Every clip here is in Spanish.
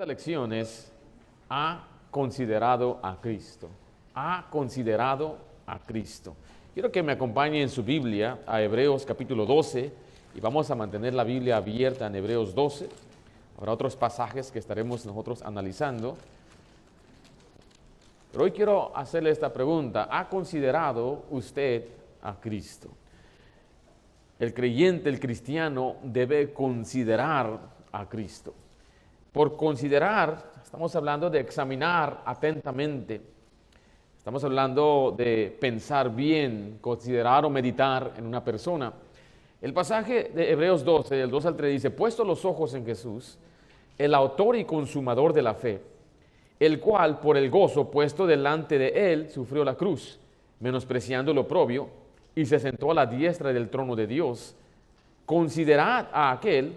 Esta lección es, ha considerado a Cristo. Ha considerado a Cristo. Quiero que me acompañe en su Biblia a Hebreos capítulo 12 y vamos a mantener la Biblia abierta en Hebreos 12. Habrá otros pasajes que estaremos nosotros analizando. Pero hoy quiero hacerle esta pregunta. ¿Ha considerado usted a Cristo? El creyente, el cristiano, debe considerar a Cristo. Por considerar, estamos hablando de examinar atentamente. Estamos hablando de pensar bien, considerar o meditar en una persona. El pasaje de Hebreos 12, del 2 al 3 dice, puesto los ojos en Jesús, el autor y consumador de la fe, el cual por el gozo puesto delante de él sufrió la cruz, menospreciando lo oprobio, y se sentó a la diestra del trono de Dios. Considerad a aquel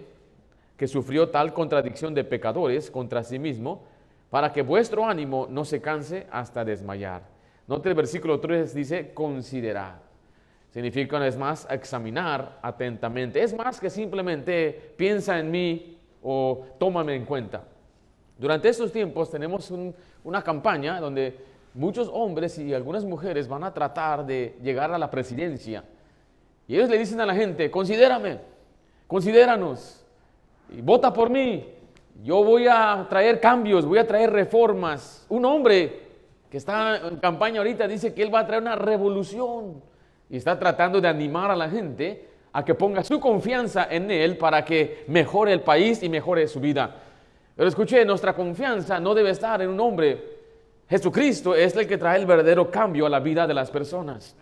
que sufrió tal contradicción de pecadores contra sí mismo, para que vuestro ánimo no se canse hasta desmayar. Note el versículo 3 dice, considerad. Significa, una vez más, examinar atentamente. Es más que simplemente piensa en mí o tómame en cuenta. Durante estos tiempos tenemos una campaña donde muchos hombres y algunas mujeres van a tratar de llegar a la presidencia. Y ellos le dicen a la gente, considérame, considéranos, y vota por mí. Yo voy a traer cambios, voy a traer reformas. Un hombre que está en campaña ahorita dice que él va a traer una revolución. Y está tratando de animar a la gente a que ponga su confianza en él para que mejore el país y mejore su vida. Pero escuche, nuestra confianza no debe estar en un hombre. Jesucristo es el que trae el verdadero cambio a la vida de las personas.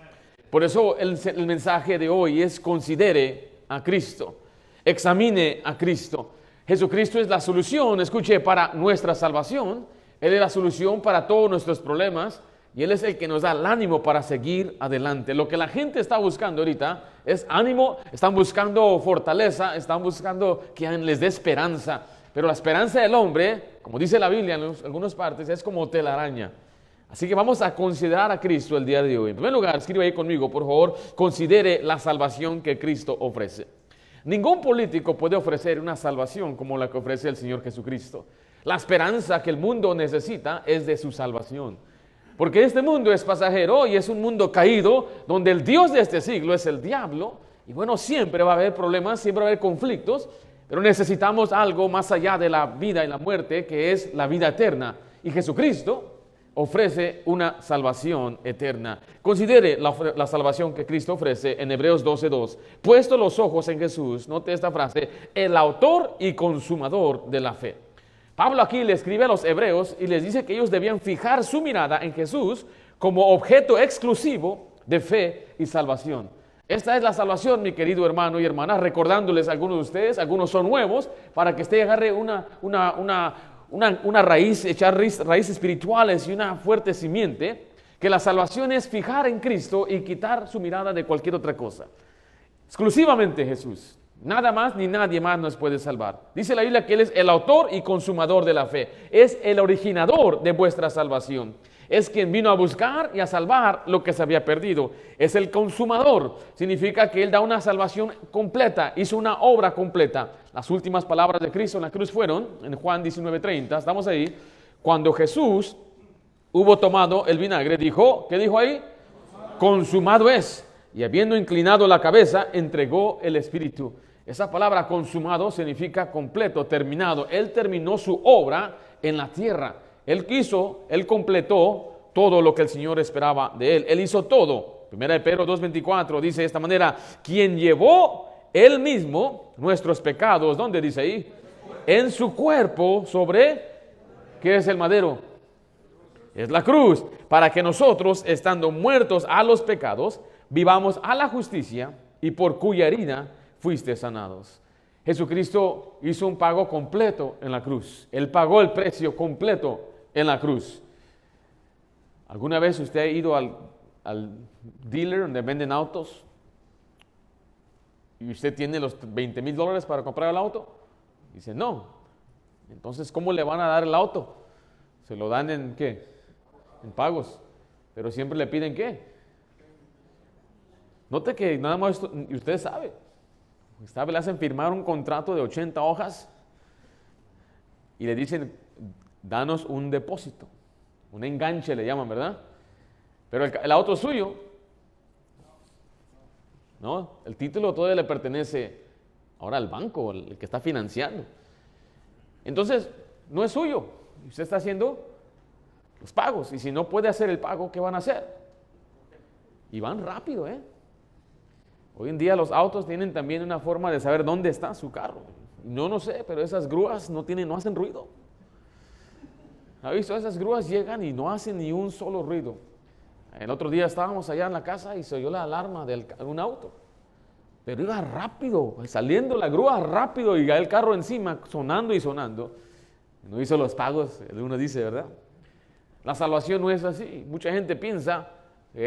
Por eso el mensaje de hoy es considere a Cristo, examine a Cristo. Jesucristo es la solución, escuche, para nuestra salvación. Él es la solución para todos nuestros problemas y Él es el que nos da el ánimo para seguir adelante. Lo que la gente está buscando ahorita es ánimo, están buscando fortaleza, están buscando que les dé esperanza. Pero la esperanza del hombre, como dice la Biblia en algunas partes, es como telaraña. Así que vamos a considerar a Cristo el día de hoy. En primer lugar, escribe ahí conmigo, por favor, considere la salvación que Cristo ofrece. Ningún político puede ofrecer una salvación como la que ofrece el Señor Jesucristo. La esperanza que el mundo necesita es de su salvación. Porque este mundo es pasajero y es un mundo caído, donde el Dios de este siglo es el diablo. Y bueno, siempre va a haber problemas, siempre va a haber conflictos. Pero necesitamos algo más allá de la vida y la muerte, que es la vida eterna. Y Jesucristo ofrece una salvación eterna. Considere la salvación que Cristo ofrece en Hebreos 12:2. Puesto los ojos en Jesús, note esta frase, el autor y consumador de la fe. Pablo aquí le escribe a los hebreos y les dice que ellos debían fijar su mirada en Jesús como objeto exclusivo de fe y salvación. Esta es la salvación, mi querido hermano y hermana, recordándoles a algunos de ustedes, algunos son nuevos, para que usted agarre una raíz, echar raíces espirituales y una fuerte simiente, que la salvación es fijar en Cristo y quitar su mirada de cualquier otra cosa. Exclusivamente Jesús, nada más ni nadie más nos puede salvar. Dice la Biblia que Él es el autor y consumador de la fe, es el originador de vuestra salvación. Es quien vino a buscar y a salvar lo que se había perdido. Es el consumador. Significa que Él da una salvación completa, hizo una obra completa. Las últimas palabras de Cristo en la cruz fueron, en Juan 19:30, estamos ahí, cuando Jesús hubo tomado el vinagre, dijo, ¿qué dijo ahí? Consumado es. Y habiendo inclinado la cabeza, entregó el Espíritu. Esa palabra consumado significa completo, terminado. Él terminó su obra en la tierra. Él completó todo lo que el Señor esperaba de Él. Él hizo todo. Primera de Pedro 2:24 dice de esta manera, quien llevó Él mismo nuestros pecados, ¿dónde dice ahí? En su cuerpo sobre, ¿qué es el madero? Es la cruz, para que nosotros, estando muertos a los pecados, vivamos a la justicia y por cuya herida fuiste sanados. Jesucristo hizo un pago completo en la cruz. Él pagó el precio completo en la cruz. ¿Alguna vez usted ha ido al dealer donde venden autos y usted tiene los $20,000 para comprar el auto? Dice, no. Entonces, ¿cómo le van a dar el auto? ¿Se lo dan en qué? En pagos. Pero siempre le piden ¿qué? Note que nada más, y usted sabe, le hacen firmar un contrato de 80 hojas y le dicen danos un depósito, un enganche le llaman, ¿verdad? Pero el auto es suyo, ¿no? El título todavía le pertenece ahora al banco, el que está financiando. Entonces, no es suyo. Usted está haciendo los pagos. Y si no puede hacer el pago, ¿qué van a hacer? Y van rápido, ¿eh? Hoy en día los autos tienen también una forma de saber dónde está su carro. No sé, pero esas grúas no hacen ruido. ¿Ha visto? Esas grúas llegan y no hacen ni un solo ruido. El otro día estábamos allá en la casa y se oyó la alarma de un auto. Pero iba rápido, saliendo la grúa rápido y el carro encima, sonando y sonando. No hizo los pagos, uno dice, ¿verdad? La salvación no es así. Mucha gente piensa,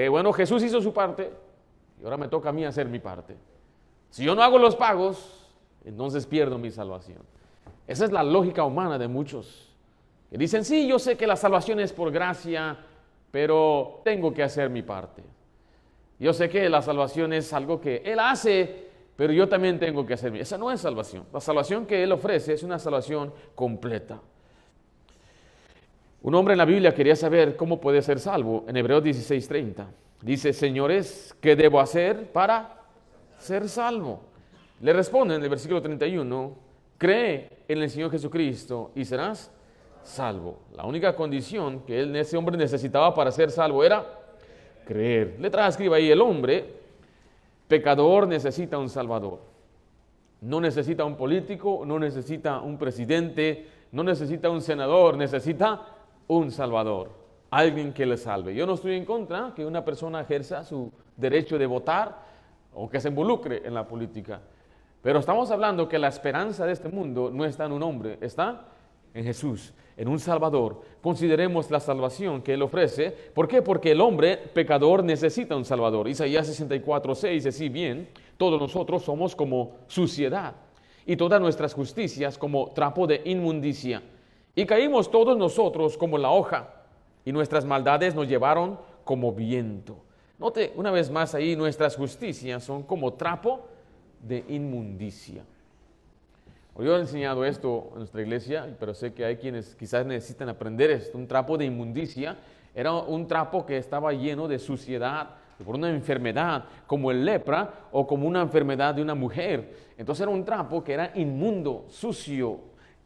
bueno, Jesús hizo su parte y ahora me toca a mí hacer mi parte. Si yo no hago los pagos, entonces pierdo mi salvación. Esa es la lógica humana de muchos. Que dicen, sí, yo sé que la salvación es por gracia, pero tengo que hacer mi parte. Yo sé que la salvación es algo que Él hace, pero yo también tengo que hacer mi. Esa no es salvación. La salvación que Él ofrece es una salvación completa. Un hombre en la Biblia quería saber cómo puede ser salvo. En Hebreos 16:30 dice, señores, ¿qué debo hacer para ser salvo? Le responde en el versículo 31, cree en el Señor Jesucristo y serás salvo. La única condición que ese hombre necesitaba para ser salvo era creer. Letra escriba ahí, el hombre pecador necesita un salvador. No necesita un político, no necesita un presidente, no necesita un senador, necesita un salvador, alguien que le salve. Yo no estoy en contra que una persona ejerza su derecho de votar o que se involucre en la política, pero estamos hablando que la esperanza de este mundo no está en un hombre, está en Jesús, en un Salvador. Consideremos la salvación que Él ofrece. ¿Por qué? Porque el hombre pecador necesita un Salvador. Isaías 64:6 dice, si bien todos nosotros somos como suciedad y todas nuestras justicias como trapo de inmundicia, y caímos todos nosotros como la hoja, y nuestras maldades nos llevaron como viento. Note una vez más ahí, nuestras justicias son como trapo de inmundicia. Yo he enseñado esto en nuestra iglesia, pero sé que hay quienes quizás necesitan aprender esto. Un trapo de inmundicia era un trapo que estaba lleno de suciedad por una enfermedad, como el lepra o como una enfermedad de una mujer. Entonces era un trapo que era inmundo, sucio.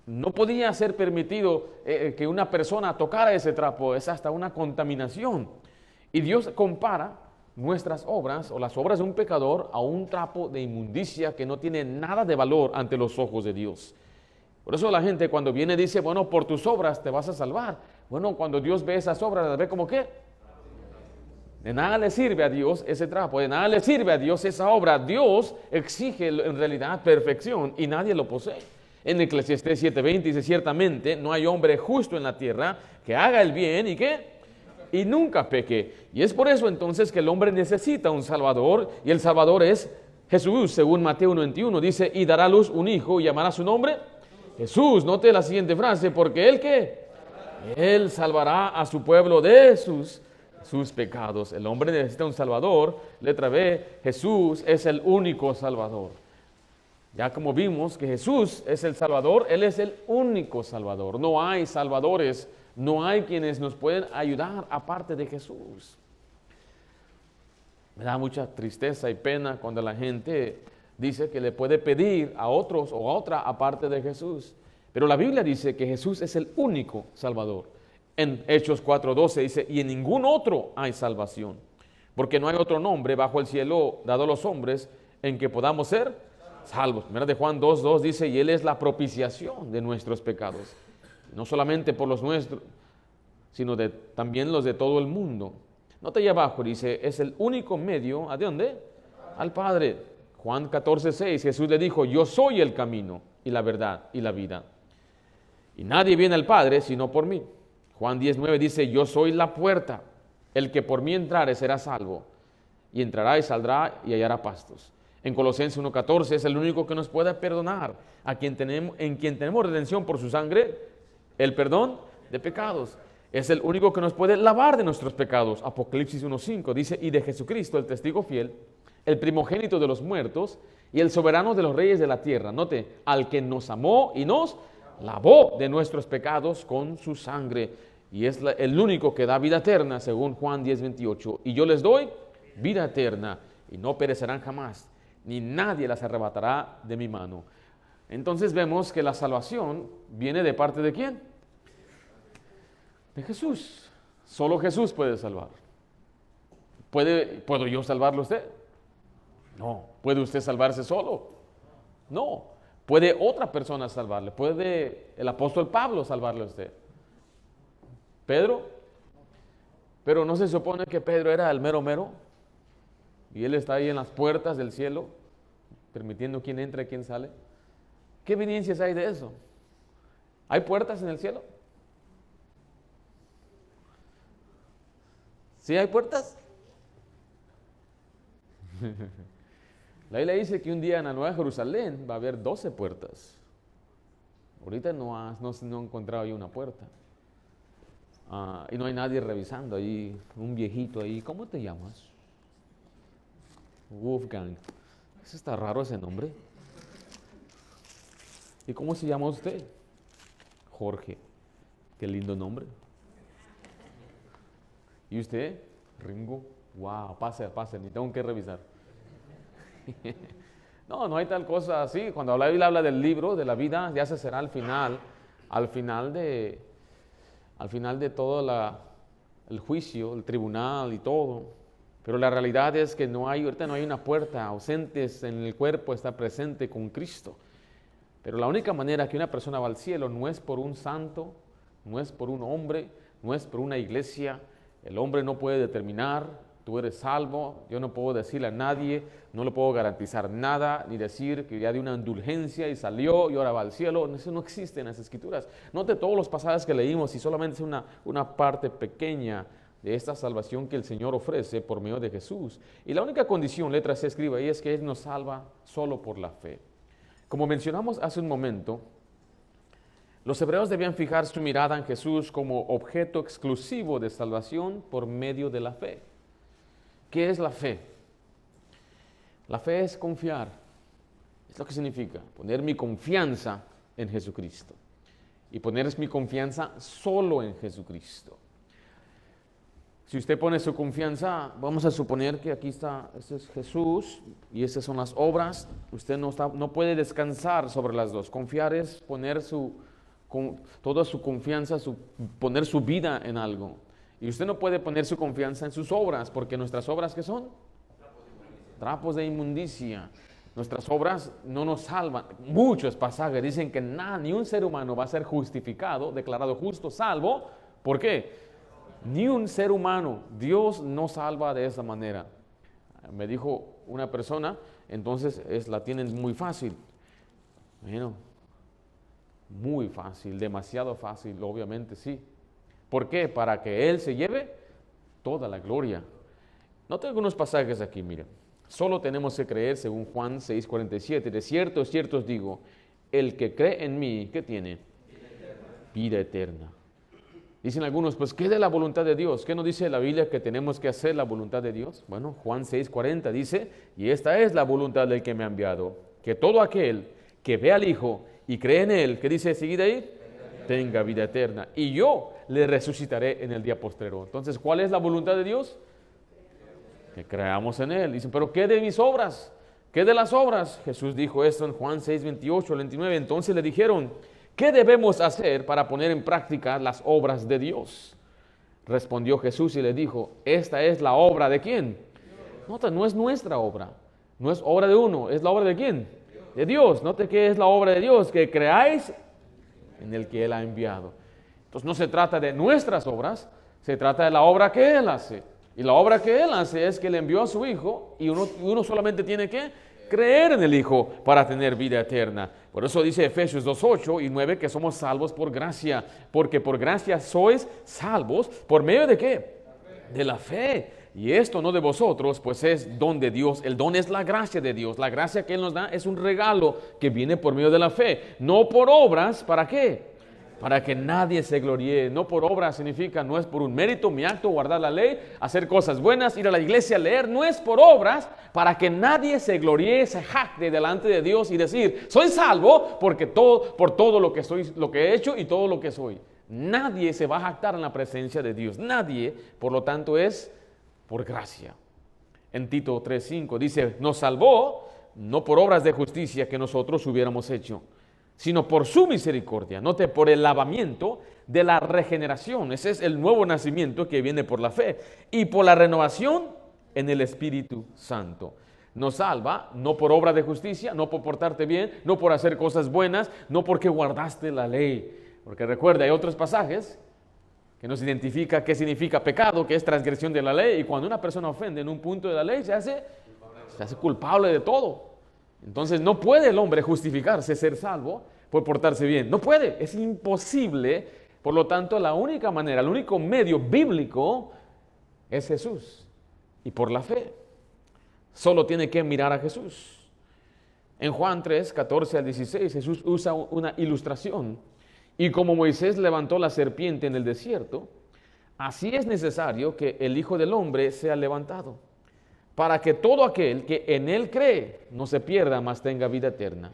No podía ser permitido que una persona tocara ese trapo, es hasta una contaminación. Y Dios compara nuestras obras o las obras de un pecador a un trapo de inmundicia que no tiene nada de valor ante los ojos de Dios. Por eso la gente cuando viene dice, bueno, por tus obras te vas a salvar. Bueno, cuando Dios ve esas obras, las ve como ¿qué? De nada le sirve a Dios ese trapo, de nada le sirve a Dios esa obra. Dios exige en realidad perfección y nadie lo posee. En Eclesiastés 7:20 dice, ciertamente no hay hombre justo en la tierra que haga el bien y ¿qué? Y nunca peque. Y es por eso entonces que el hombre necesita un Salvador, y el Salvador es Jesús, según Mateo 1:21. Dice, y dará a luz un hijo y llamará su nombre Jesús. Note la siguiente frase, porque Él ¿qué? Él salvará a su pueblo de sus pecados. El hombre necesita un Salvador. Letra B, Jesús es el único Salvador. Ya como vimos que Jesús es el Salvador, Él es el único Salvador. No hay salvadores, no hay quienes nos pueden ayudar aparte de Jesús. Me da mucha tristeza y pena cuando la gente dice que le puede pedir a otros o a otra aparte de Jesús. Pero la Biblia dice que Jesús es el único Salvador. En Hechos 4:12 dice, y en ningún otro hay salvación, porque no hay otro nombre bajo el cielo dado a los hombres en que podamos ser salvos. Primera de Juan 2:2 dice, y Él es la propiciación de nuestros pecados. No solamente por los nuestros, sino también los de todo el mundo. Nota ahí abajo, dice, es el único medio, ¿a dónde? Al Padre. Juan 14:6, Jesús le dijo, yo soy el camino y la verdad y la vida. Y nadie viene al Padre sino por mí. Juan 10:9 dice, yo soy la puerta. El que por mí entrare será salvo. Y entrará y saldrá y hallará pastos. En Colosenses 1:14 es el único que nos puede perdonar, en quien tenemos redención por su sangre, el perdón de pecados. Es el único que nos puede lavar de nuestros pecados. Apocalipsis 1:5 dice, y de Jesucristo, el testigo fiel, el primogénito de los muertos y el soberano de los reyes de la tierra. Note, al que nos amó y nos lavó de nuestros pecados con su sangre, y es el único que da vida eterna, según Juan 10:28. Y yo les doy vida eterna, y no perecerán jamás, ni nadie las arrebatará de mi mano. Entonces vemos que la salvación viene de parte ¿de quién? De Jesús. Solo Jesús puede salvar. ¿Puedo yo salvarlo a usted? No. ¿Puede usted salvarse solo? No. ¿Puede otra persona salvarle? ¿Puede el apóstol Pablo salvarle a usted? ¿Pedro? Pero ¿no se supone que Pedro era el mero mero? Y él está ahí en las puertas del cielo, permitiendo quién entra y quién sale. ¿Qué evidencias hay de eso? ¿Hay puertas en el cielo? ¿Sí hay puertas? La Biblia dice que un día en la Nueva Jerusalén va a haber 12 puertas. Ahorita no he encontrado ahí una puerta. Y no hay nadie revisando ahí, un viejito ahí. ¿Cómo te llamas? Wolfgang. Eso está raro ese nombre. ¿Y cómo se llama usted? Jorge. Qué lindo nombre. ¿Y usted? Ringo. Wow, pase, ni tengo que revisar. No hay tal cosa así. Cuando la Biblia habla del libro, de la vida, ya se será al final de todo el juicio, el tribunal y todo. Pero la realidad es que ahorita no hay una puerta, ausentes en el cuerpo, está presente con Cristo. Pero la única manera que una persona va al cielo no es por un santo, no es por un hombre, no es por una iglesia. El hombre no puede determinar, tú eres salvo, yo no puedo decirle a nadie, no le puedo garantizar nada, ni decir que ya dio una indulgencia y salió y ahora va al cielo. Eso no existe en las Escrituras. Note todos los pasajes que leímos y solamente es una parte pequeña de esta salvación que el Señor ofrece por medio de Jesús. Y la única condición, letra C escribe ahí, es que Él nos salva solo por la fe. Como mencionamos hace un momento, los hebreos debían fijar su mirada en Jesús como objeto exclusivo de salvación por medio de la fe. ¿Qué es la fe? La fe es confiar. Es lo que significa poner mi confianza en Jesucristo. Y poner mi confianza solo en Jesucristo. Si usted pone su confianza, vamos a suponer que aquí está, este es Jesús y estas son las obras. Usted no puede descansar sobre las dos. Confiar es poner toda su confianza, poner su vida en algo. Y usted no puede poner su confianza en sus obras, porque nuestras obras, ¿qué son? Trapos de inmundicia. Nuestras obras no nos salvan. Muchos pasajes dicen que ni un ser humano va a ser justificado, declarado justo, salvo. ¿Por qué? Ni un ser humano. Dios no salva de esa manera. Me dijo una persona, entonces la tienen muy fácil. Bueno, muy fácil, demasiado fácil, obviamente sí. ¿Por qué? Para que Él se lleve toda la gloria. Note algunos pasajes aquí, miren. Solo tenemos que creer según Juan 6:47. De cierto os digo, el que cree en mí, ¿qué tiene? Vida eterna. Dicen algunos, pues, ¿qué de la voluntad de Dios? ¿Qué nos dice la Biblia que tenemos que hacer la voluntad de Dios? Bueno, Juan 6:40 dice, y esta es la voluntad del que me ha enviado, que todo aquel que ve al Hijo y cree en Él, ¿qué dice seguida ahí? Tenga vida eterna. Y yo le resucitaré en el día postrero. Entonces, ¿cuál es la voluntad de Dios? Que creamos en Él. Dicen, ¿pero qué de mis obras? ¿Qué de las obras? Jesús dijo esto en Juan 6:28-29. Entonces le dijeron, ¿qué debemos hacer para poner en práctica las obras de Dios? Respondió Jesús y le dijo, esta es la obra ¿de quién? Nota, no es nuestra obra, no es obra de uno, es la obra ¿de quién? De Dios. Note que es la obra de Dios, que creáis en el que Él ha enviado. Entonces no se trata de nuestras obras, se trata de la obra que Él hace. Y la obra que Él hace es que Él envió a su Hijo y uno solamente tiene que creer en el Hijo para tener vida eterna. Por eso dice Efesios 2:8 y 9 que somos salvos por gracia, porque por gracia sois salvos, ¿por medio de qué? De la fe. Y esto no de vosotros, pues es don de Dios. El don es la gracia de Dios. La gracia que Él nos da es un regalo que viene por medio de la fe. No por obras, ¿para qué? para que nadie se gloríe. No por obra significa, no es por un mérito, mi acto, guardar la ley, hacer cosas buenas, ir a la iglesia, leer, no es por obras, para que nadie se gloríe, se jacte delante de Dios y decir, soy salvo porque por todo lo que soy, lo que he hecho y todo lo que soy. Nadie se va a jactar en la presencia de Dios, nadie, por lo tanto es por gracia. En Tito 3:5 dice, nos salvó no por obras de justicia que nosotros hubiéramos hecho, sino por su misericordia, note, por el lavamiento de la regeneración. Ese es el nuevo nacimiento que viene por la fe, y por la renovación en el Espíritu Santo. Nos salva no por obra de justicia, no por portarte bien, no por hacer cosas buenas, no porque guardaste la ley. Porque recuerda, hay otros pasajes que nos identifica qué significa pecado, que es transgresión de la ley, y cuando una persona ofende en un punto de la ley, se hace culpable de todo. Entonces no puede el hombre justificarse, ser salvo por portarse bien. No puede, es imposible. Por lo tanto, la única manera, el único medio bíblico es Jesús. Y por la fe. Solo tiene que mirar a Jesús. En Juan 3, 14 al 16, Jesús usa una ilustración. Y como Moisés levantó la serpiente en el desierto, así es necesario que el Hijo del Hombre sea levantado, para que todo aquel que en él cree no se pierda, mas tenga vida eterna.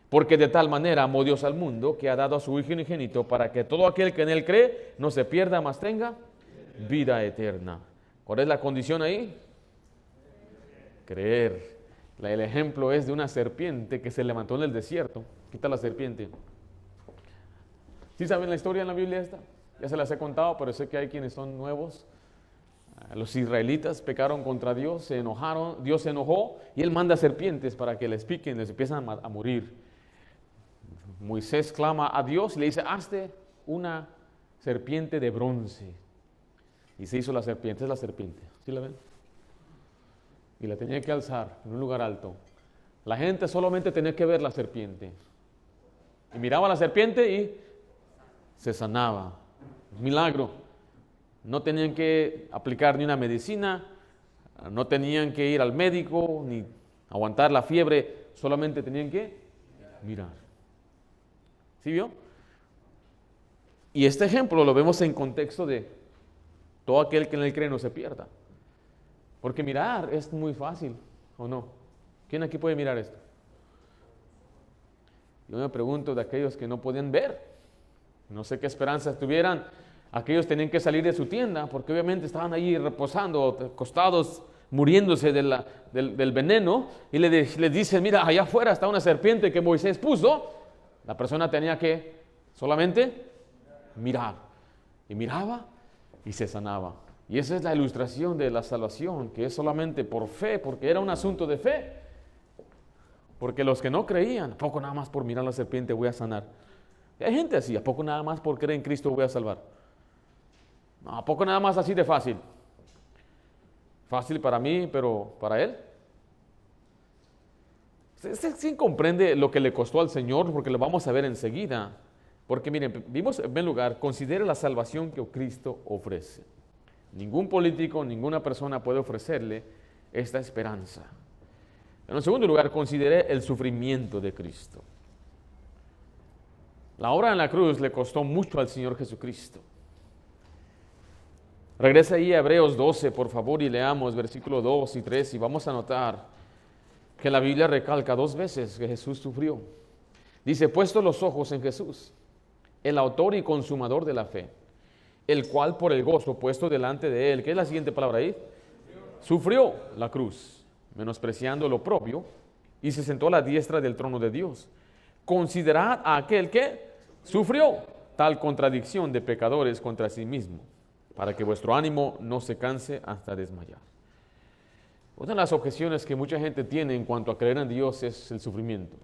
Porque de tal manera amó Dios al mundo, que ha dado a su Hijo unigénito, para que todo aquel que en él cree no se pierda, mas tenga vida eterna. ¿Cuál es la condición ahí? Creer. El ejemplo es de una serpiente que se levantó en el desierto. ¿Qué tal la serpiente? ¿Sí saben la historia en la Biblia esta? Ya se las he contado, pero sé que hay quienes son nuevos. Los israelitas pecaron contra Dios, se enojaron, Dios se enojó y Él manda serpientes para que les piquen, les empiezan a morir. Moisés clama a Dios y le dice, hazte una serpiente de bronce. Y se hizo la serpiente, es la serpiente, ¿sí la ven? Y la tenía que alzar en un lugar alto. La gente solamente tenía que ver la serpiente. Y miraba a la serpiente y se sanaba. Milagro. No tenían que aplicar ni una medicina, no tenían que ir al médico, ni aguantar la fiebre, solamente tenían que mirar. ¿Sí vio? Y este ejemplo lo vemos en contexto de todo aquel que en él cree no se pierda. Porque mirar es muy fácil, ¿o no? ¿Quién aquí puede mirar esto? Yo me pregunto de aquellos que no podían ver, no sé qué esperanzas tuvieran. Aquellos tenían que salir de su tienda porque obviamente estaban allí reposando, acostados, muriéndose del veneno, y les dicen, mira, allá afuera está una serpiente que Moisés puso. La persona tenía que solamente mirar. Y miraba y se sanaba. Y esa es la ilustración de la salvación, que es solamente por fe, porque era un asunto de fe. Porque los que no creían, ¿a poco nada más por mirar la serpiente voy a sanar? Y hay gente así, ¿a poco nada más por creer en Cristo voy a salvar? No, ¿a poco nada más así de fácil? Fácil para mí, pero para él. ¿Usted sí comprende lo que le costó al Señor? Porque lo vamos a ver enseguida. Porque miren, vimos en primer lugar, considere la salvación que Cristo ofrece. Ningún político, ninguna persona puede ofrecerle esta esperanza. En segundo lugar, considere el sufrimiento de Cristo. La obra en la cruz le costó mucho al Señor Jesucristo. Regresa ahí a Hebreos 12, por favor, y leamos versículos 2 y 3, y vamos a notar que la Biblia recalca 2 veces que Jesús sufrió. Dice, puesto los ojos en Jesús, el autor y consumador de la fe, el cual por el gozo puesto delante de él, ¿qué es la siguiente palabra ahí? Sufrió la cruz, menospreciando lo propio, y se sentó a la diestra del trono de Dios. Considerad a aquel que sufrió tal contradicción de pecadores contra sí mismo, para que vuestro ánimo no se canse hasta desmayar. Una de las objeciones que mucha gente tiene en cuanto a creer en Dios es el sufrimiento.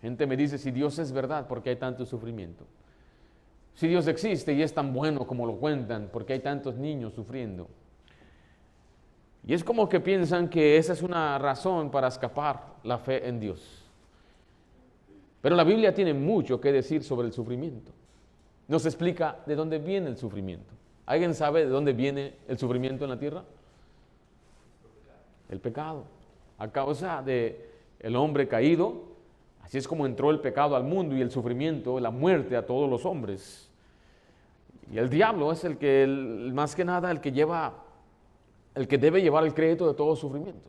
Gente me dice, si Dios es verdad, ¿por qué hay tanto sufrimiento? Si Dios existe y es tan bueno como lo cuentan, ¿por qué hay tantos niños sufriendo? Y es como que piensan que esa es una razón para escapar la fe en Dios. Pero la Biblia tiene mucho que decir sobre el sufrimiento. Nos explica de dónde viene el sufrimiento. ¿Alguien sabe de dónde viene el sufrimiento en la tierra? El pecado. A causa del hombre caído, Así es como entró el pecado al mundo y el sufrimiento, la muerte a todos los hombres. Y el diablo es el que, más que nada, el que debe llevar el crédito de todo sufrimiento.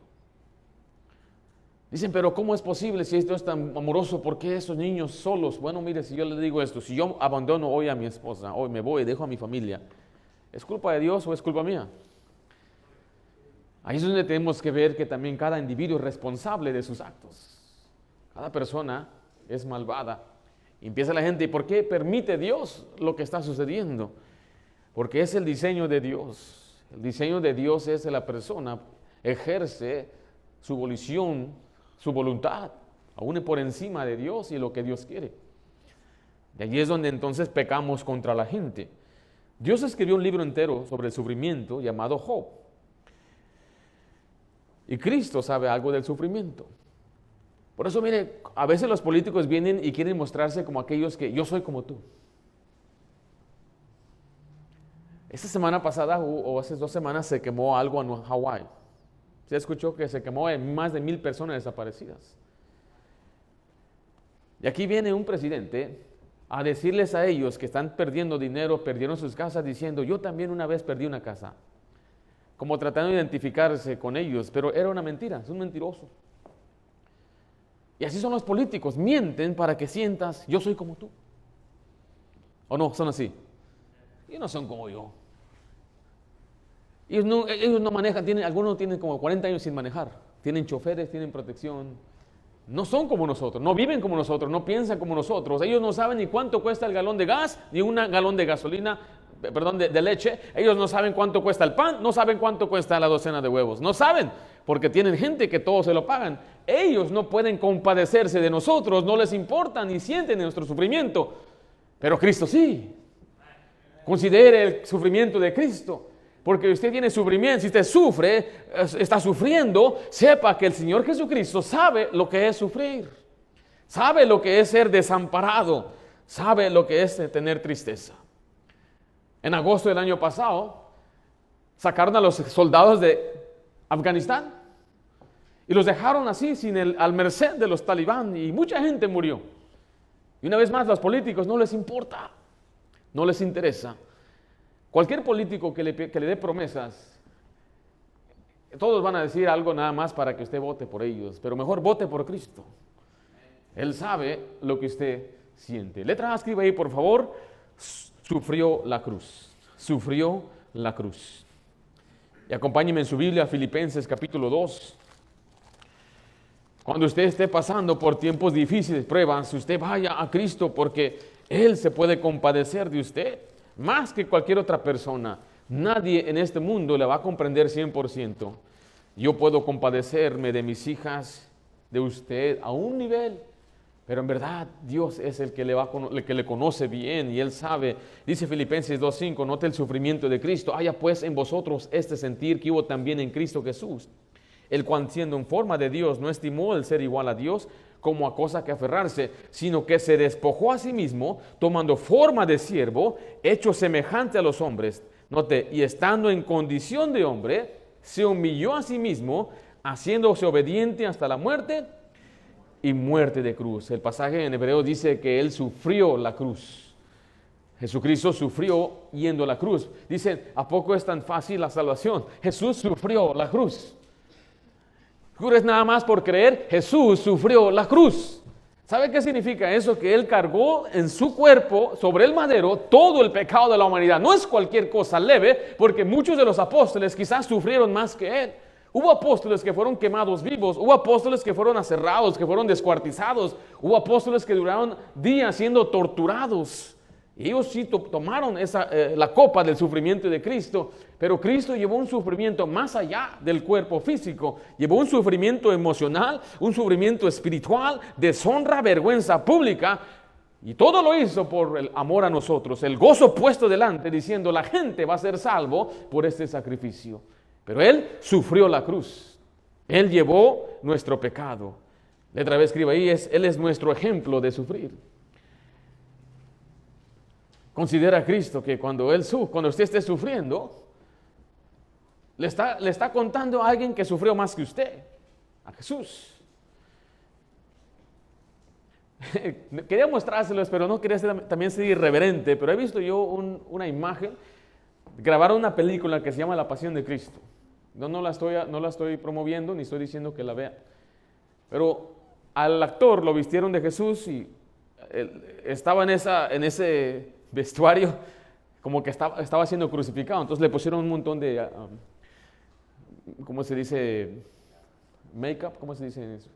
Dicen, pero ¿cómo es posible si esto es tan amoroso? ¿Por qué esos niños solos? Bueno, mire, si yo le digo esto, si yo abandono hoy a mi esposa, hoy me voy y dejo a mi familia, ¿es culpa de Dios o es culpa mía? Ahí es donde tenemos que ver que también cada individuo es responsable de sus actos. Cada persona es malvada. Y empieza la gente, ¿y por qué permite Dios lo que está sucediendo? Porque es el diseño de Dios. El diseño de Dios es que la persona ejerce su volición, su voluntad, aún por encima de Dios y lo que Dios quiere. Y allí es donde entonces pecamos contra la gente. Dios escribió un libro entero sobre el sufrimiento llamado Job. Y Cristo sabe algo del sufrimiento. Por eso, mire, a veces los políticos vienen y quieren mostrarse como aquellos que yo soy como tú. Esta semana pasada o hace 2 semanas se quemó algo en Hawái. Se escuchó que se quemó más de 1,000 personas desaparecidas. Y aquí viene un presidente a decirles a ellos que están perdiendo dinero, perdieron sus casas, diciendo, yo también una vez perdí una casa. Como tratando de identificarse con ellos, pero era una mentira, es un mentiroso. Y así son los políticos, mienten para que sientas, yo soy como tú. ¿O no? Son así. Ellos no son como yo. Ellos no manejan, algunos tienen como 40 años sin manejar. Tienen choferes, tienen protección. No son como nosotros, no viven como nosotros, no piensan como nosotros. Ellos no saben ni cuánto cuesta el galón de gas, ni un galón de gasolina, de leche. Ellos no saben cuánto cuesta el pan, no saben cuánto cuesta la docena de huevos. No saben, porque tienen gente que todo se lo pagan. Ellos no pueden compadecerse de nosotros, no les importa ni sienten nuestro sufrimiento. Pero Cristo sí. Considere el sufrimiento de Cristo. Porque usted tiene sufrimiento, si usted sufre, está sufriendo, sepa que el Señor Jesucristo sabe lo que es sufrir. Sabe lo que es ser desamparado. Sabe lo que es tener tristeza. En agosto del año pasado, sacaron a los soldados de Afganistán y los dejaron así, al merced de los talibán, y mucha gente murió. Y una vez más, los políticos no les importa, no les interesa. Cualquier político que le dé promesas, todos van a decir algo nada más para que usted vote por ellos, pero mejor vote por Cristo. Él sabe lo que usted siente. Letra A, escriba ahí, por favor. Sufrió la cruz. Sufrió la cruz. Y acompáñeme en su Biblia, Filipenses capítulo 2. Cuando usted esté pasando por tiempos difíciles, pruebas, usted vaya a Cristo porque Él se puede compadecer de usted. Más que cualquier otra persona, nadie en este mundo le va a comprender 100%. Yo puedo compadecerme de mis hijas, de usted, a un nivel, pero en verdad Dios es el que le conoce bien y Él sabe. Dice Filipenses 2:5, note el sufrimiento de Cristo. Haya pues en vosotros este sentir que hubo también en Cristo Jesús, el cual siendo en forma de Dios no estimó el ser igual a Dios como a cosa que aferrarse, sino que se despojó a sí mismo, tomando forma de siervo, hecho semejante a los hombres. Note, y estando en condición de hombre, se humilló a sí mismo, haciéndose obediente hasta la muerte y muerte de cruz. El pasaje en hebreo dice que Él sufrió la cruz. Jesucristo sufrió yendo a la cruz. Dicen, ¿a poco es tan fácil la salvación? Jesús sufrió la cruz. Es nada más por creer, Jesús sufrió la cruz. ¿Sabe qué significa eso? Que Él cargó en su cuerpo, sobre el madero, todo el pecado de la humanidad. No es cualquier cosa leve, porque muchos de los apóstoles quizás sufrieron más que Él. Hubo apóstoles que fueron quemados vivos, hubo apóstoles que fueron aserrados, que fueron descuartizados, hubo apóstoles que duraron días siendo torturados. Y ellos sí tomaron la copa del sufrimiento de Cristo, pero Cristo llevó un sufrimiento más allá del cuerpo físico, llevó un sufrimiento emocional, un sufrimiento espiritual, deshonra, vergüenza pública, y todo lo hizo por el amor a nosotros, el gozo puesto delante, diciendo la gente va a ser salvo por este sacrificio. Pero Él sufrió la cruz, Él llevó nuestro pecado. Letra B, escriba ahí, Él es nuestro ejemplo de sufrir. Considera a Cristo que cuando usted esté sufriendo, le está contando a alguien que sufrió más que usted, a Jesús. Quería mostrárselos, pero no quería también ser irreverente, pero he visto yo una imagen. Grabaron una película que se llama La Pasión de Cristo. No la estoy promoviendo, ni estoy diciendo que la vean. Pero al actor lo vistieron de Jesús y estaba en ese vestuario como que estaba siendo crucificado. Entonces le pusieron un montón de, ¿cómo se dice? Make-up, ¿cómo se dice eso?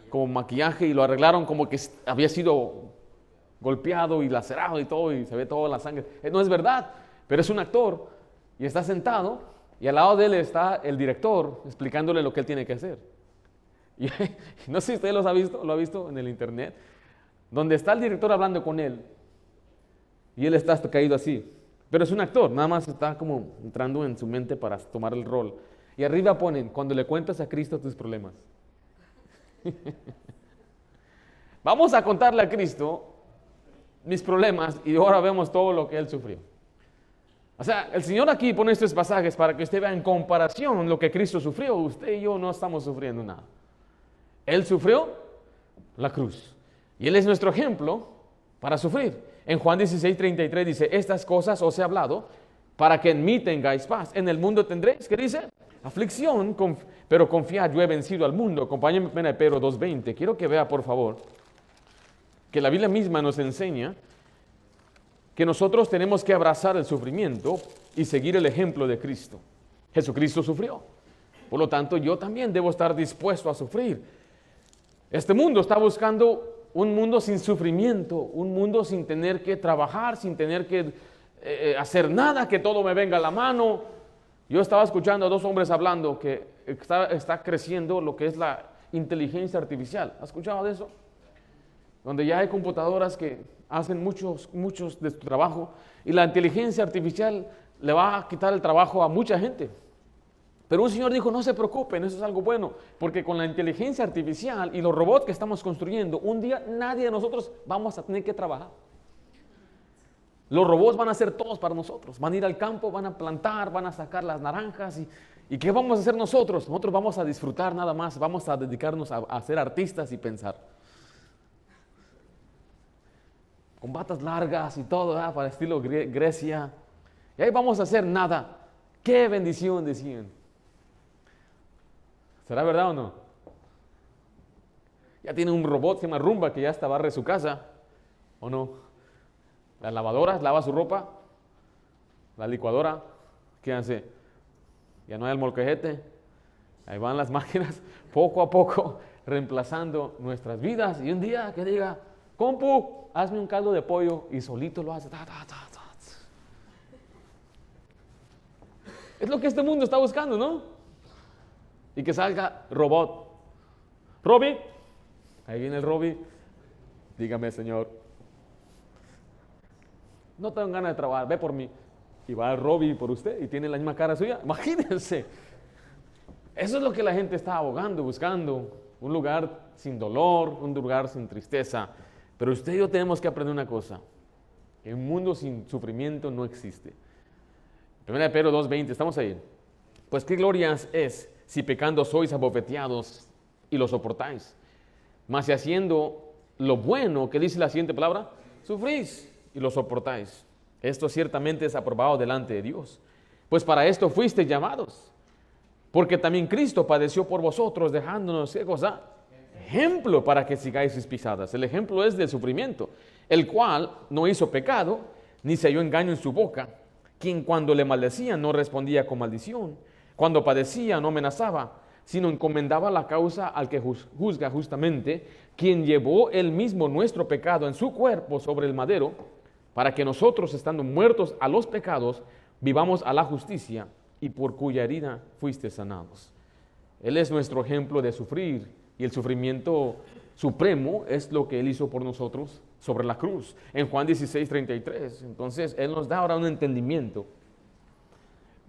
Como maquillaje, y lo arreglaron como que había sido golpeado y lacerado y todo, y se ve toda la sangre. No es verdad, pero es un actor y está sentado, y al lado de él está el director explicándole lo que él tiene que hacer. Y no sé si usted lo ha visto en el internet, donde está el director hablando con él y él está caído así. Pero es un actor, nada más está como entrando en su mente para tomar el rol. Y arriba ponen: cuando le cuentas a Cristo tus problemas. Vamos a contarle a Cristo mis problemas y ahora vemos todo lo que Él sufrió. O sea, el Señor aquí pone estos pasajes para que usted vea en comparación lo que Cristo sufrió. Usted y yo no estamos sufriendo nada. Él sufrió la cruz y Él es nuestro ejemplo para sufrir. En Juan 16:33 dice: estas cosas os he hablado para que en mí tengáis paz. En el mundo tendréis, ¿qué dice? Aflicción, pero confiad, yo he vencido al mundo. Acompáñenme a Pedro 2:20. Quiero que vea, por favor, que la Biblia misma nos enseña que nosotros tenemos que abrazar el sufrimiento y seguir el ejemplo de Cristo. Jesucristo sufrió. Por lo tanto, yo también debo estar dispuesto a sufrir. Este mundo está buscando un mundo sin sufrimiento, un mundo sin tener que trabajar, sin tener que hacer nada, que todo me venga a la mano. Yo estaba escuchando a dos hombres hablando que está creciendo lo que es la inteligencia artificial. ¿Has escuchado de eso? Donde ya hay computadoras que hacen muchos de su trabajo, y la inteligencia artificial le va a quitar el trabajo a mucha gente. Pero un señor dijo: no se preocupen, eso es algo bueno, porque con la inteligencia artificial y los robots que estamos construyendo, un día nadie de nosotros vamos a tener que trabajar. Los robots van a hacer todos para nosotros. Van a ir al campo, van a plantar, van a sacar las naranjas. ¿Y qué vamos a hacer nosotros? Nosotros vamos a disfrutar nada más. Vamos a dedicarnos a ser artistas y pensar. Con batas largas y todo, para estilo Grecia. Y ahí vamos a hacer nada. ¡Qué bendición!, decían. ¿Será verdad o no? Ya tiene un robot que se llama Rumba, que ya hasta barre su casa. ¿O no? Las lavadoras, lava su ropa. La licuadora, ¿qué hace? Ya no hay el molcajete. Ahí van las máquinas poco a poco reemplazando nuestras vidas. Y un día que diga: compu, hazme un caldo de pollo, y solito lo hace. Es lo que este mundo está buscando, ¿no? Y que salga robot. Robbie, ahí viene el Robbie. Dígame, señor. No tengo ganas de trabajar, ve por mí. Y va el Robbie por usted y tiene la misma cara suya. Imagínense. Eso es lo que la gente está abogando, buscando. Un lugar sin dolor, un lugar sin tristeza. Pero usted y yo tenemos que aprender una cosa: que un mundo sin sufrimiento no existe. 1 Pedro 2:20, estamos ahí. Pues qué gloria es si pecando sois abofeteados y lo soportáis. Mas si haciendo lo bueno, ¿qué dice la siguiente palabra? Sufrís y lo soportáis. Esto ciertamente es aprobado delante de Dios. Pues para esto fuisteis llamados. Porque también Cristo padeció por vosotros, dejándonos, ¿qué cosa? Ejemplo para que sigáis sus pisadas. El ejemplo es del sufrimiento, el cual no hizo pecado, ni se halló engaño en su boca, quien cuando le maldecían no respondía con maldición, cuando padecía no amenazaba, sino encomendaba la causa al que juzga justamente, quien llevó él mismo nuestro pecado en su cuerpo sobre el madero, para que nosotros, estando muertos a los pecados, vivamos a la justicia, y por cuya herida fuiste sanados. Él es nuestro ejemplo de sufrir, y el sufrimiento supremo es lo que Él hizo por nosotros sobre la cruz. En Juan 16:33, entonces Él nos da ahora un entendimiento.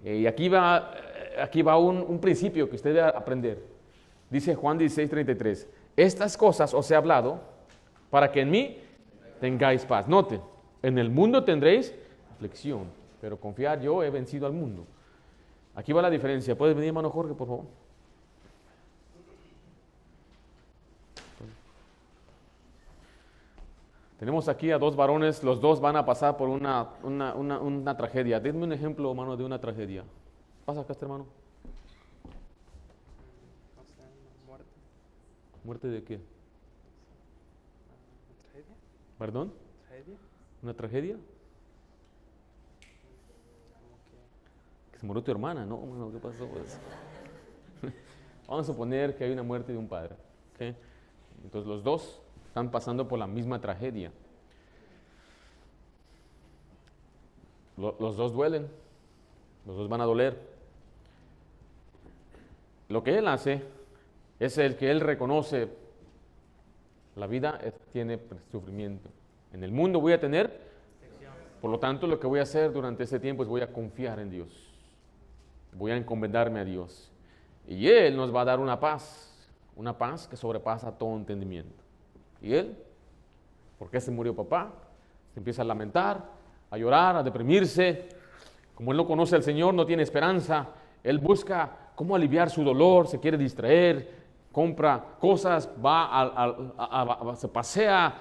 Y aquí va un principio que usted debe aprender. Dice Juan 16:33, estas cosas os he hablado para que en mí tengáis paz. Noten, en el mundo tendréis aflicción, pero confiad, yo he vencido al mundo. Aquí va la diferencia. ¿Puedes venir, hermano Jorge, por favor? Tenemos aquí a dos varones, los dos van a pasar por una tragedia. Denme un ejemplo, hermano, de una tragedia. ¿Pasa acá, este hermano? No sé, muerte. ¿Muerte de qué? ¿Tragedia? ¿Perdón? ¿Tragedia? ¿Una tragedia? Como Que se murió tu hermana, ¿no? Bueno, ¿qué pasó? Pues? Vamos a suponer que hay una muerte de un padre. ¿Okay? Entonces los dos están pasando por la misma tragedia. Los dos duelen, los dos van a doler. Lo que él hace es el que él reconoce, la vida tiene sufrimiento. En el mundo voy a tener, por lo tanto lo que voy a hacer durante este tiempo es voy a confiar en Dios. Voy a encomendarme a Dios. Y Él nos va a dar una paz que sobrepasa todo entendimiento. Y él, ¿por qué se murió papá? Se empieza a lamentar, a llorar, a deprimirse. Como él no conoce al Señor, no tiene esperanza. Él busca cómo aliviar su dolor, se quiere distraer, compra cosas, se pasea,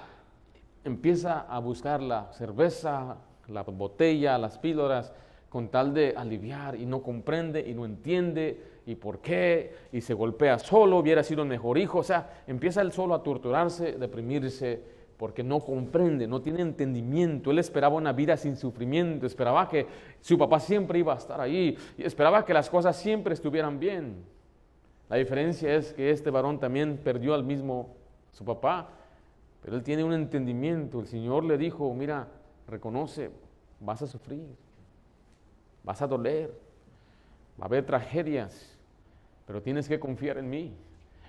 empieza a buscar la cerveza, la botella, las píldoras, con tal de aliviar, y no comprende y no entiende y por qué, y se golpea solo, hubiera sido un mejor hijo. O sea, empieza él solo a torturarse, deprimirse, porque no comprende, no tiene entendimiento. Él esperaba una vida sin sufrimiento, esperaba que su papá siempre iba a estar ahí, y esperaba que las cosas siempre estuvieran bien. La diferencia es que este varón también perdió al mismo su papá, pero él tiene un entendimiento. El Señor le dijo, mira, reconoce, vas a sufrir, vas a doler, va a haber tragedias, pero tienes que confiar en mí.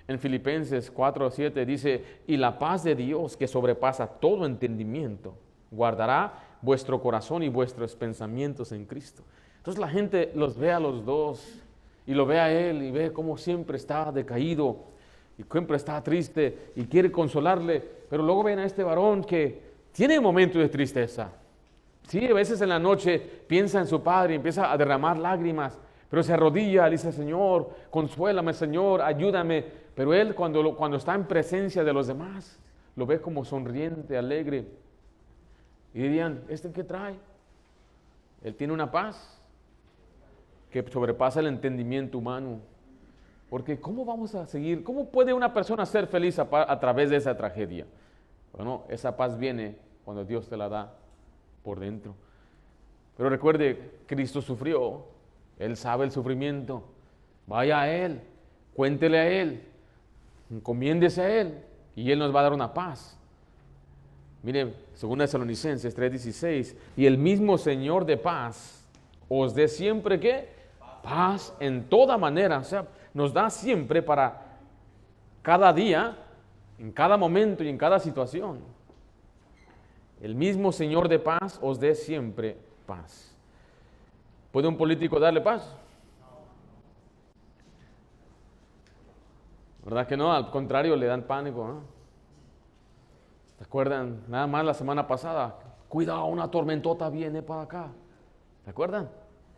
En Filipenses 4:7 dice, y la paz de Dios que sobrepasa todo entendimiento, guardará vuestro corazón y vuestros pensamientos en Cristo. Entonces la gente los ve a los dos, y lo ve a él, y ve cómo siempre está decaído, y siempre está triste, y quiere consolarle, pero luego ven a este varón que tiene momentos de tristeza. Sí, a veces en la noche piensa en su padre y empieza a derramar lágrimas, pero se arrodilla y dice, Señor, consuélame, Señor, ayúdame. Pero él cuando está en presencia de los demás, lo ve como sonriente, alegre. Y dirían, ¿este qué trae? Él tiene una paz que sobrepasa el entendimiento humano. Porque ¿cómo vamos a seguir? ¿Cómo puede una persona ser feliz a través de esa tragedia? Bueno, esa paz viene cuando Dios te la da por dentro. Pero recuerde, Cristo sufrió, Él sabe el sufrimiento. Vaya a Él, cuéntele a Él, encomiéndese a Él, y Él nos va a dar una paz. Mire, 2 Tesalonicenses 3:16, y el mismo Señor de paz os dé siempre, ¿qué? Paz en toda manera. O sea, nos da siempre para cada día, en cada momento y en cada situación. El mismo Señor de paz os dé siempre paz. ¿Puede un político darle paz? ¿Verdad que no? Al contrario, le dan pánico, ¿no? ¿Se acuerdan? Nada más la semana pasada, cuidado, una tormentota viene para acá. ¿Se acuerdan?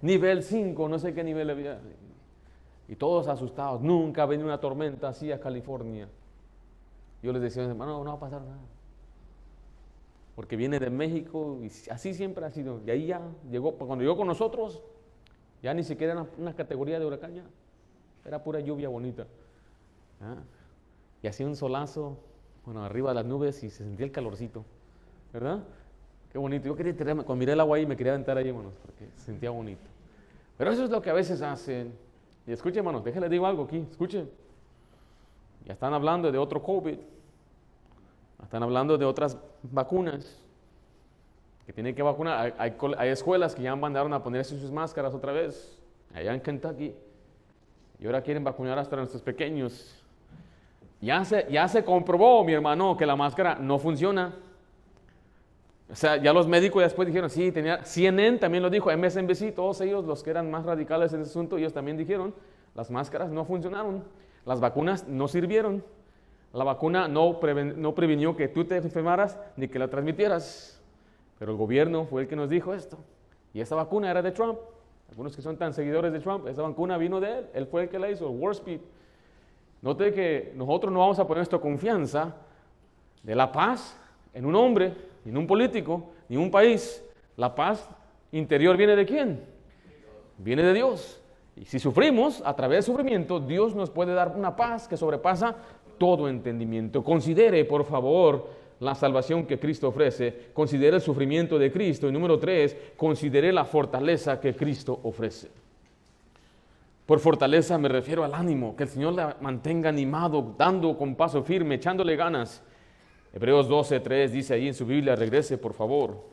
Nivel 5, no sé qué nivel había. Y todos asustados, nunca venía una tormenta así a California. Yo les decía, hermano, no va a pasar nada. Porque viene de México y así siempre ha sido. Y ahí ya llegó, cuando llegó con nosotros, ya ni siquiera era una categoría de huracán, ya era pura lluvia bonita. ¿Ah? Y hacía un solazo, bueno, arriba de las nubes y se sentía el calorcito, ¿verdad? Qué bonito. Yo quería tirarme, cuando miré el agua ahí me quería aventar ahí, hermanos, porque se sentía bonito. Pero eso es lo que a veces hacen. Y escuchen, hermanos, déjenles digo algo aquí, escuchen. Ya están hablando de otro COVID. Están hablando de otras vacunas que tienen que vacunar. Hay escuelas que ya mandaron a ponerse sus máscaras otra vez, allá en Kentucky. Y ahora quieren vacunar hasta a nuestros pequeños. Ya se comprobó, mi hermano, que la máscara no funciona. O sea, ya los médicos después dijeron, sí, CNN también lo dijo, MSNBC, todos ellos, los que eran más radicales en ese asunto, ellos también dijeron, las máscaras no funcionaron, las vacunas no sirvieron. La vacuna no previnió que tú te enfermaras ni que la transmitieras. Pero el gobierno fue el que nos dijo esto. Y esa vacuna era de Trump. Algunos que son tan seguidores de Trump, esa vacuna vino de él. Él fue el que la hizo, Warspeed. Note que nosotros no vamos a poner nuestra confianza de la paz en un hombre, ni en un político, ni en un país. La paz interior viene ¿de quién? Viene de Dios. Y si sufrimos, a través del sufrimiento, Dios nos puede dar una paz que sobrepasa todo entendimiento. Considere, por favor, la salvación que Cristo ofrece. Considere el sufrimiento de Cristo. Y número 3, considere la fortaleza que Cristo ofrece. Por fortaleza me refiero al ánimo, que el Señor la mantenga animado, dando con paso firme, echándole ganas. Hebreos 12:3 dice ahí en su Biblia, regrese por favor.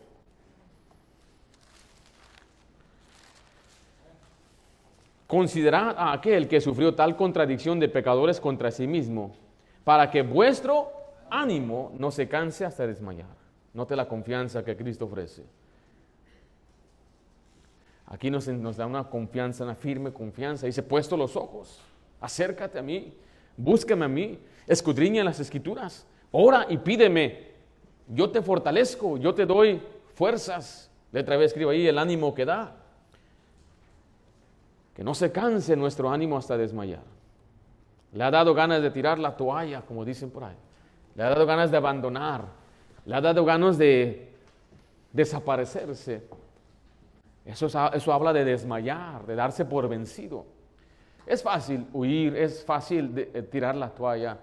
Considerad a aquel que sufrió tal contradicción de pecadores contra sí mismo, para que vuestro ánimo no se canse hasta desmayar. Note la confianza que Cristo ofrece. Aquí nos da una confianza, una firme confianza. Dice, puesto los ojos, acércate a mí, búscame a mí, escudriña las Escrituras, ora y pídeme. Yo te fortalezco, yo te doy fuerzas. Letra B escribo ahí, el ánimo que da. Que no se canse nuestro ánimo hasta desmayar. Le ha dado ganas de tirar la toalla, como dicen por ahí. Le ha dado ganas de abandonar. Le ha dado ganas de desaparecerse. Eso habla de desmayar, de darse por vencido. Es fácil huir, es fácil tirar la toalla,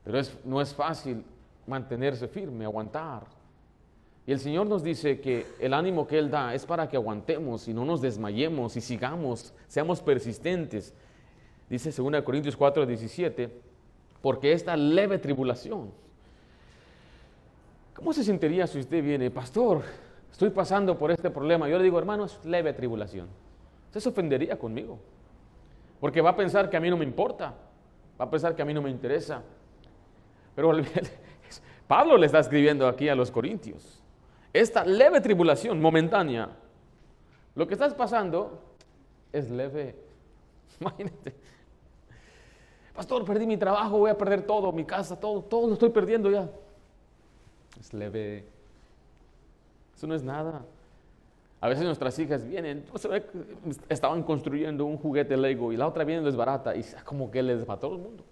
pero no es fácil mantenerse firme, aguantar. Y el Señor nos dice que el ánimo que Él da es para que aguantemos y no nos desmayemos y sigamos, seamos persistentes. Dice 2 Corintios 4:17, porque esta leve tribulación. ¿Cómo se sentiría si usted viene, pastor? Estoy pasando por este problema. Yo le digo, hermano, es leve tribulación. Usted se ofendería conmigo. Porque va a pensar que a mí no me importa. Va a pensar que a mí no me interesa. Pero Pablo le está escribiendo aquí a los corintios. Esta leve tribulación momentánea, lo que estás pasando es leve. Imagínate. Pastor, perdí mi trabajo, voy a perder todo, mi casa, todo lo estoy perdiendo ya. Es leve. Eso no es nada. A veces nuestras hijas vienen, estaban construyendo un juguete Lego y la otra viene y les barata y como que les va a todo el mundo.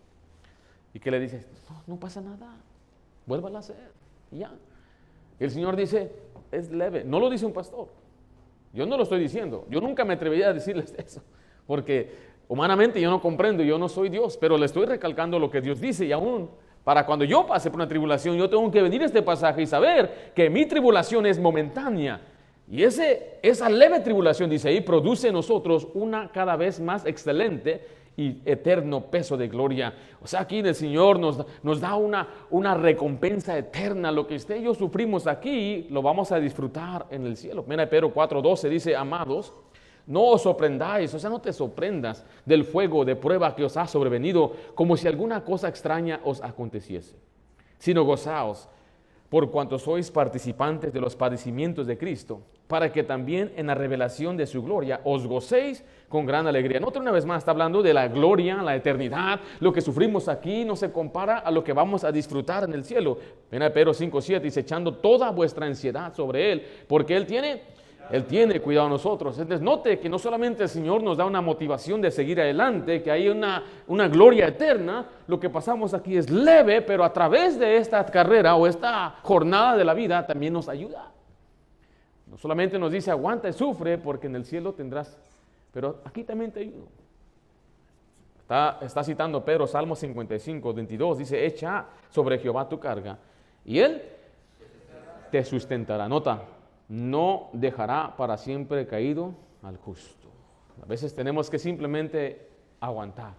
¿Y qué le dices? No pasa nada, vuélvala a hacer y ya. El Señor dice, es leve. No lo dice un pastor. Yo no lo estoy diciendo. Yo nunca me atrevería a decirles eso, porque humanamente yo no comprendo, yo no soy Dios, pero le estoy recalcando lo que Dios dice y aún para cuando yo pase por una tribulación, yo tengo que venir a este pasaje y saber que mi tribulación es momentánea. Y esa leve tribulación, dice ahí, produce en nosotros una cada vez más excelente y eterno peso de gloria. O sea, aquí el Señor nos da una recompensa eterna. Lo que usted y yo sufrimos aquí, lo vamos a disfrutar en el cielo. Mira, Pedro 4:12 dice, amados, no os sorprendáis, o sea, no te sorprendas del fuego de prueba que os ha sobrevenido, como si alguna cosa extraña os aconteciese, sino gozaos por cuanto sois participantes de los padecimientos de Cristo, para que también en la revelación de su gloria os gocéis con gran alegría. Nota una vez más, está hablando de la gloria, la eternidad. Lo que sufrimos aquí no se compara a lo que vamos a disfrutar en el cielo. Mira, Pedro 5:7 dice, echando toda vuestra ansiedad sobre Él, porque Él tiene cuidado de nosotros. Entonces note que no solamente el Señor nos da una motivación de seguir adelante, que hay una gloria eterna, lo que pasamos aquí es leve, pero a través de esta carrera o esta jornada de la vida también nos ayuda. No solamente nos dice aguanta y sufre porque en el cielo tendrás, pero aquí también te ayudo. Está citando Pedro Salmo 55:22, dice, echa sobre Jehová tu carga y Él te sustentará. Nota, no dejará para siempre caído al justo. A veces tenemos que simplemente aguantar.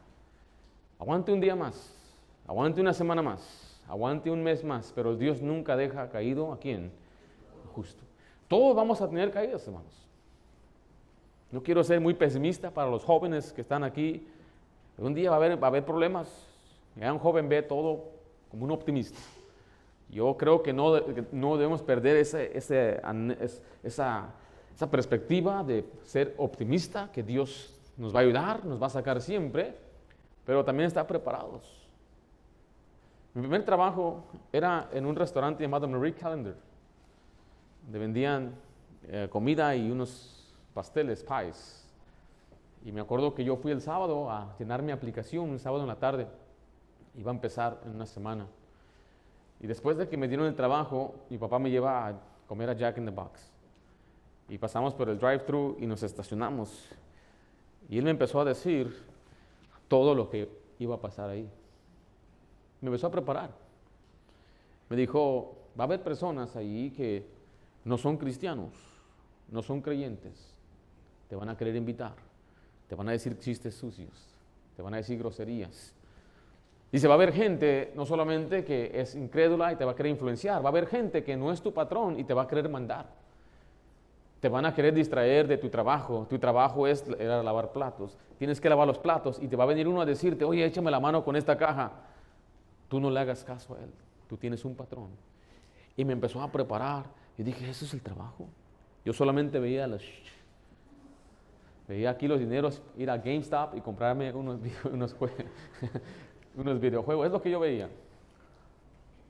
Aguante un día más, aguante una semana más, aguante un mes más, pero Dios nunca deja caído ¿a quién? Al justo. Todos vamos a tener caídas, hermanos. No quiero ser muy pesimista para los jóvenes que están aquí. Un día va a haber problemas. Ya un joven ve todo como un optimista. Yo creo que no debemos perder esa perspectiva de ser optimista, que Dios nos va a ayudar, nos va a sacar siempre, pero también estar preparados. Mi primer trabajo era en un restaurante llamado Marie Callender, donde vendían comida y unos pasteles, pies. Y me acuerdo que yo fui el sábado a llenar mi aplicación, un sábado en la tarde, iba a empezar en una semana. Y después de que me dieron el trabajo, mi papá me lleva a comer a Jack in the Box. Y pasamos por el drive-thru y nos estacionamos. Y él me empezó a decir todo lo que iba a pasar ahí. Me empezó a preparar. Me dijo, va a haber personas ahí que no son cristianos, no son creyentes. Te van a querer invitar, te van a decir chistes sucios, te van a decir groserías. Dice, va a haber gente no solamente que es incrédula y te va a querer influenciar, va a haber gente que no es tu patrón y te va a querer mandar. Te van a querer distraer de tu trabajo era lavar platos. Tienes que lavar los platos y te va a venir uno a decirte, oye, échame la mano con esta caja. Tú no le hagas caso a él, tú tienes un patrón. Y me empezó a preparar y dije, ¿eso es el trabajo? Yo solamente veía aquí los dineros, ir a GameStop y comprarme unos videojuegos, es lo que yo veía.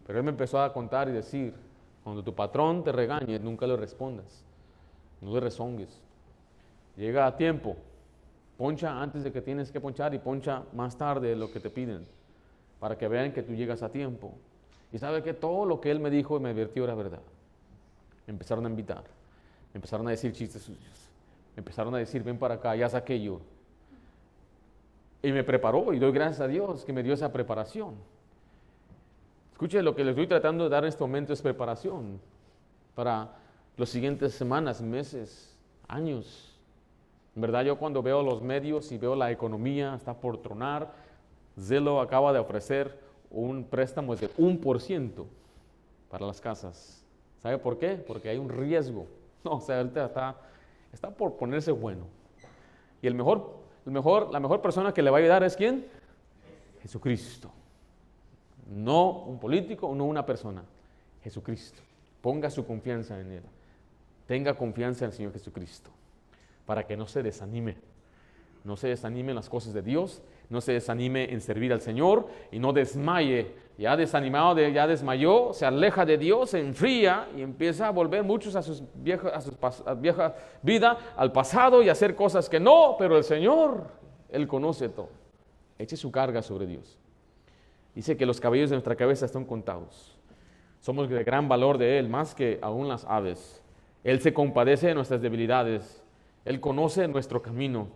Pero él me empezó a contar y decir, cuando tu patrón te regañe, nunca le respondas, no le rezongues. Llega a tiempo, poncha antes de que tienes que ponchar y poncha más tarde de lo que te piden, para que vean que tú llegas a tiempo. Y sabe que todo lo que él me dijo y me advirtió era verdad. Me empezaron a invitar, me empezaron a decir chistes sucios, me empezaron a decir, ven para acá, ya saqué yo. Y me preparó y doy gracias a Dios que me dio esa preparación. Escuche, lo que les estoy tratando de dar en este momento es preparación para las siguientes semanas, meses, años. En verdad, yo cuando veo los medios y veo la economía está por tronar, Zillow acaba de ofrecer un préstamo de 1% para las casas. ¿Sabe por qué? Porque hay un riesgo. No, o sea, ahorita está por ponerse bueno. Y la mejor persona que le va a ayudar es ¿quién? Jesucristo. No un político, no una persona. Jesucristo. Ponga su confianza en Él. Tenga confianza en el Señor Jesucristo. Para que no se desanime. No se desanime en las cosas de Dios. No se desanime en servir al Señor. Y no desmaye. Ya desanimado, ya desmayó, se aleja de Dios, se enfría y empieza a volver muchos a su vieja vida, al pasado y a hacer cosas que no, pero el Señor, Él conoce todo. Eche su carga sobre Dios. Dice que los cabellos de nuestra cabeza están contados. Somos de gran valor de Él, más que aún las aves. Él se compadece de nuestras debilidades. Él conoce nuestro camino.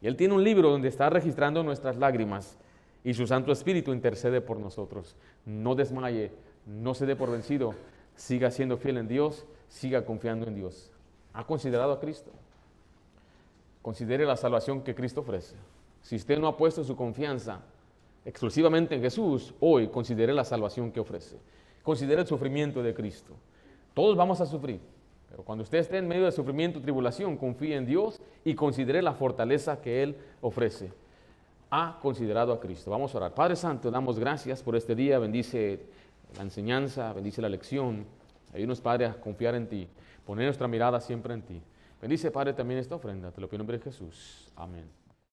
Y Él tiene un libro donde está registrando nuestras lágrimas. Y su Santo Espíritu intercede por nosotros. No desmaye, no se dé por vencido. Siga siendo fiel en Dios, siga confiando en Dios. ¿Ha considerado a Cristo? Considere la salvación que Cristo ofrece. Si usted no ha puesto su confianza exclusivamente en Jesús, hoy considere la salvación que ofrece. Considere el sufrimiento de Cristo. Todos vamos a sufrir, pero cuando usted esté en medio de sufrimiento y tribulación, confíe en Dios y considere la fortaleza que Él ofrece. Ha considerado a Cristo. Vamos a orar. Padre Santo, damos gracias por este día. Bendice la enseñanza, bendice la lección. Ayúdanos, Padre, a confiar en ti, poner nuestra mirada siempre en ti. Bendice, Padre, también esta ofrenda. Te lo pido en nombre de Jesús. Amén.